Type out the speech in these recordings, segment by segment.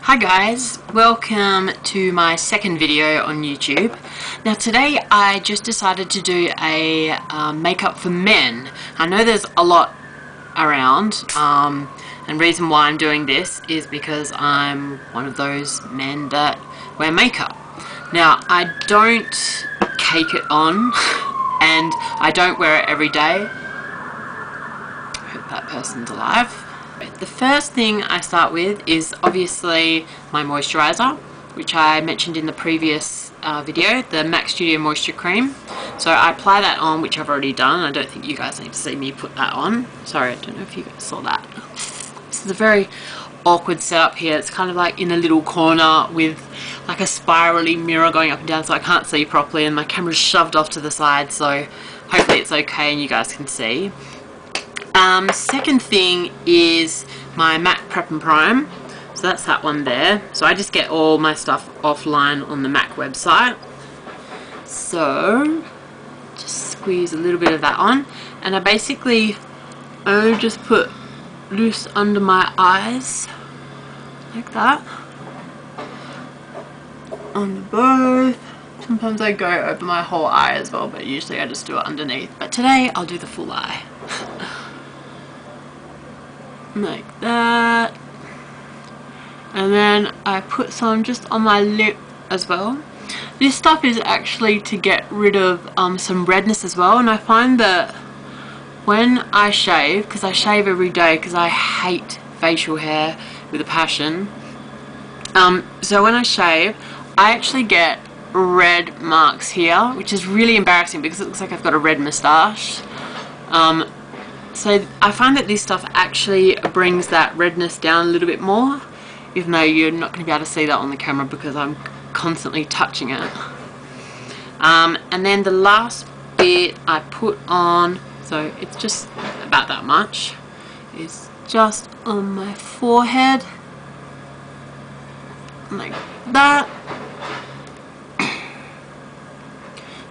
Hi guys, welcome to my second video on YouTube. Now today I just decided to do a makeup for men. I know there's a lot around and reason why I'm doing this is because I'm one of those men that wear makeup. Now I don't cake it on and I don't wear it every day. I hope that person's alive. The first thing I start with is obviously my moisturiser, which I mentioned in the previous video, the MAC Studio Moisture Cream. So I apply that on, which I've already done. I don't think you guys need to see me put that on. Sorry, I don't know if you guys saw that. This is a very awkward setup here. It's kind of like in a little corner with like a spirally mirror going up and down, so I can't see properly, and my camera's shoved off to the side, so hopefully it's okay and you guys can see. Second thing is my MAC Prep and Prime. So that's that one there. So I just get all my stuff offline on the MAC website. So just squeeze a little bit of that on, and I basically only just put loose under my eyes like that on both. Sometimes I go over my whole eye as well, but usually I just do it underneath. But today I'll do the full eye. Like that, and then I put some just on my lip as well. This stuff is actually to get rid of some redness as well, and I find that when I shave, because I shave every day because I hate facial hair with a passion, so when I shave I actually get red marks here, which is really embarrassing because it looks like I've got a red moustache. So I find that this stuff actually brings that redness down a little bit more, even though you're not going to be able to see that on the camera because I'm constantly touching it. And then the last bit I put on, so it's just about that much, is just on my forehead, like that.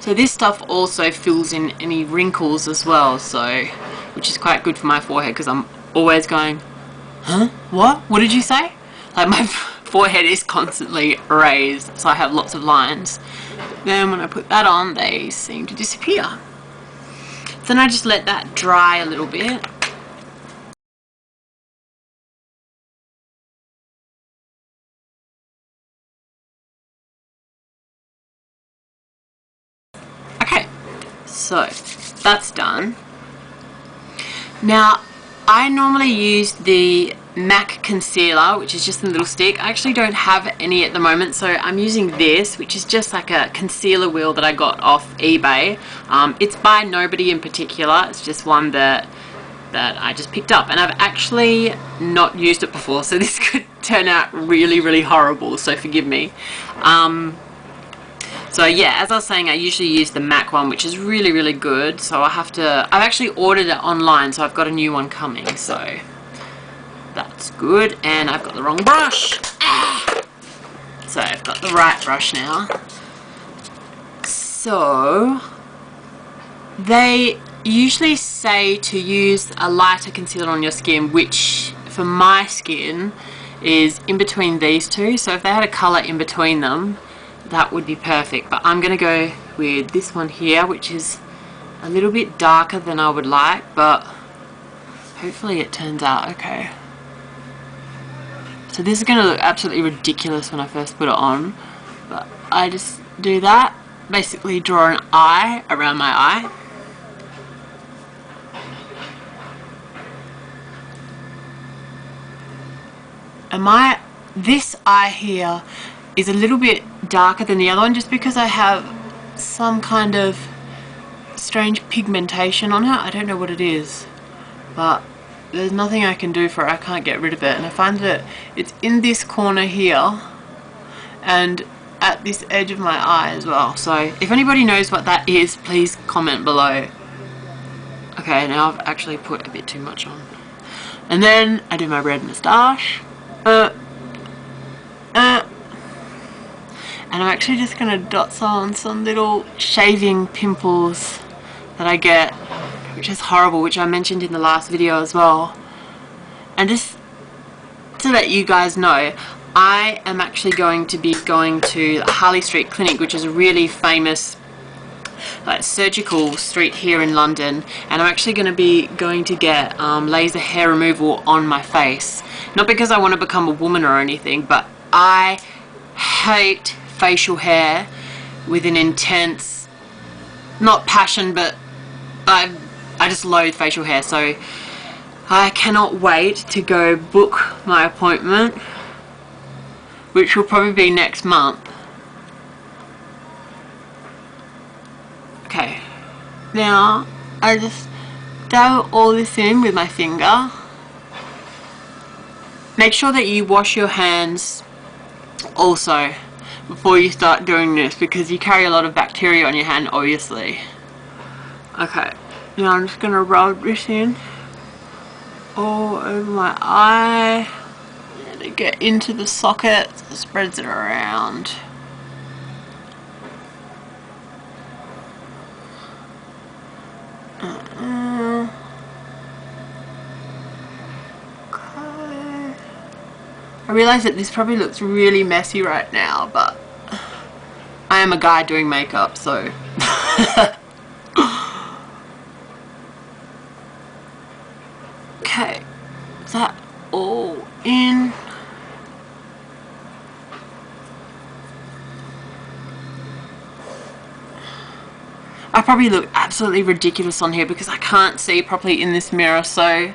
So this stuff also fills in any wrinkles as well, so which is quite good for my forehead because I'm always going, huh? What did you say? Like my forehead is constantly raised, so I have lots of lines. But then when I put that on, they seem to disappear. Then I just let that dry a little bit. Okay, so that's done. Now, I normally use the MAC concealer, which is just a little stick. I actually don't have any at the moment, so I'm using this, which is just like a concealer wheel that I got off eBay. It's by nobody in particular. It's just one that I just picked up, and I've actually not used it before, so this could turn out really, really horrible, so forgive me. So yeah, as I was saying, I usually use the MAC one, which is really, really good. So I've actually ordered it online, so I've got a new one coming, so that's good. And I've got the wrong brush. So I've got the right brush now. So they usually say to use a lighter concealer on your skin, which for my skin is in between these two. So if they had a colour in between them, that would be perfect, but I'm going to go with this one here, which is a little bit darker than I would like, but hopefully it turns out okay. So this is going to look absolutely ridiculous when I first put it on, but I just do that, basically draw an eye around my eye. And this eye here is a little bit darker than the other one, just because I have some kind of strange pigmentation on it. I don't know what it is, but there's nothing I can do for it. I can't get rid of it, and I find that it's in this corner here and at this edge of my eye as well. So if anybody knows what that is, please comment below. Okay, now I've actually put a bit too much on. And then I do my red moustache. And I'm actually just going to dot some little shaving pimples that I get, which is horrible, which I mentioned in the last video as well. And just to let you guys know, I am actually going to be going to Harley Street Clinic, which is a really famous surgical street here in London, and I'm actually going to be going to get laser hair removal on my face. Not because I want to become a woman or anything, but I hate facial hair with an intense, not passion, but I just loathe facial hair. So I cannot wait to go book my appointment, which will probably be next month. Okay, now I just dab all this in with my finger. Make sure that you wash your hands also before you start doing this, because you carry a lot of bacteria on your hand, obviously. Okay, now I'm just gonna rub this in all over my eye to get into the socket, so it spreads it around. Okay. I realise that this probably looks really messy right now, but I am a guy doing makeup, so okay, is that all in? I probably look absolutely ridiculous on here because I can't see properly in this mirror, so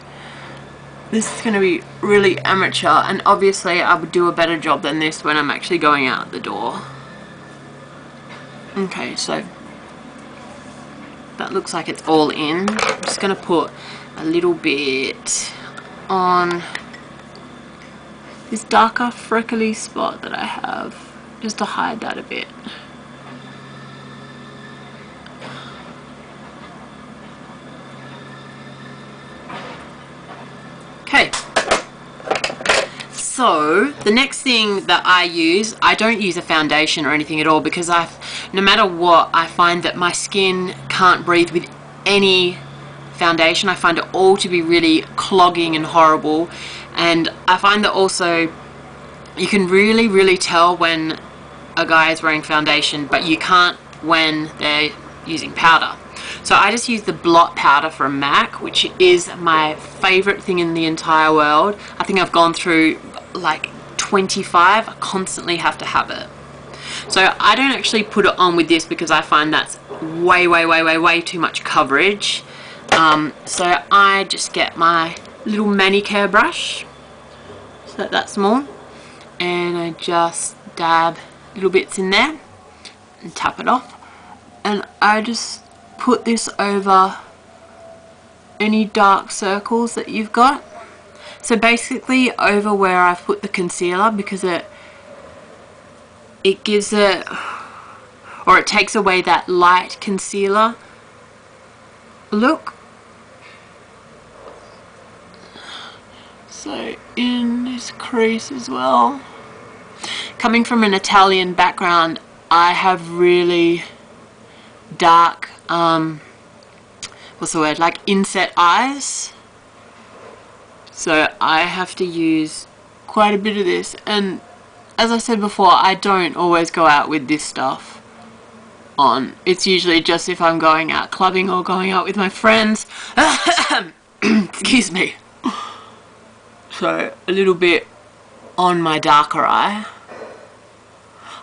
this is going to be really amateur, and obviously I would do a better job than this when I'm actually going out the door. Okay, so that looks like it's all in. I'm just going to put a little bit on this darker freckly spot that I have, just to hide that a bit. Okay, so the next thing that I use, I don't use a foundation or anything at all, because no matter what, I find that my skin can't breathe with any foundation. I find it all to be really clogging and horrible, and I find that also you can really tell when a guy is wearing foundation, but you can't when they're using powder. So I just use the blot powder from MAC, which is my favorite thing in the entire world. I think I've gone through like 25. I constantly have to have it. So I don't actually put it on with this because I find that's way too much coverage. So I just get my little manicure brush, so that's small, and I just dab little bits in there and tap it off, and I just put this over any dark circles that you've got. So basically over where I've put the concealer, because it gives it, or it takes away that light concealer look. So in this crease as well. Coming from an Italian background, I have really dark, what's the word, like inset eyes. So I have to use quite a bit of this, and as I said before, I don't always go out with this stuff on. It's usually just if I'm going out clubbing or going out with my friends. Excuse me. So a little bit on my darker eye.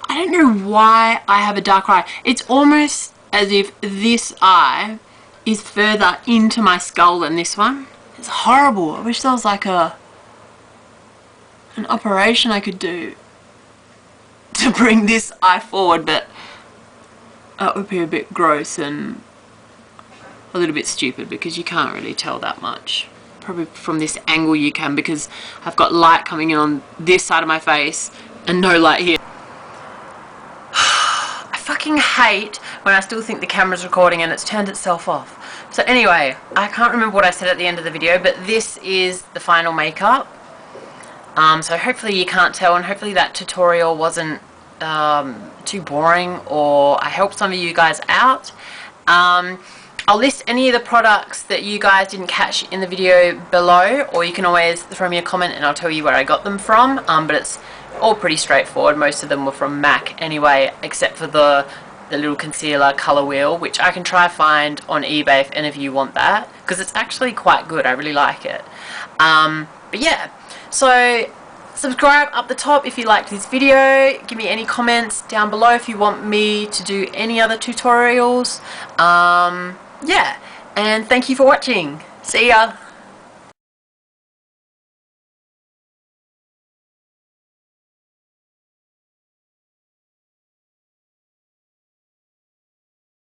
I don't know why I have a darker eye. It's almost as if this eye is further into my skull than this one. It's horrible. I wish there was like an operation I could do to bring this eye forward, but that would be a bit gross and a little bit stupid because you can't really tell that much. Probably from this angle you can, because I've got light coming in on this side of my face and no light here. I fucking hate when I still think the camera's recording and it's turned itself off. So anyway, I can't remember what I said at the end of the video, but this is the final makeup. So hopefully you can't tell, and hopefully that tutorial wasn't too boring, or I helped some of you guys out. I'll list any of the products that you guys didn't catch in the video below, or you can always throw me a comment and I'll tell you where I got them from. But it's all pretty straightforward. Most of them were from MAC anyway, except for the little concealer colour wheel, which I can try find on eBay if any of you want that, because it's actually quite good. I really like it. But yeah, so subscribe up the top if you liked this video. Give me any comments down below if you want me to do any other tutorials. Yeah, and thank you for watching. See ya!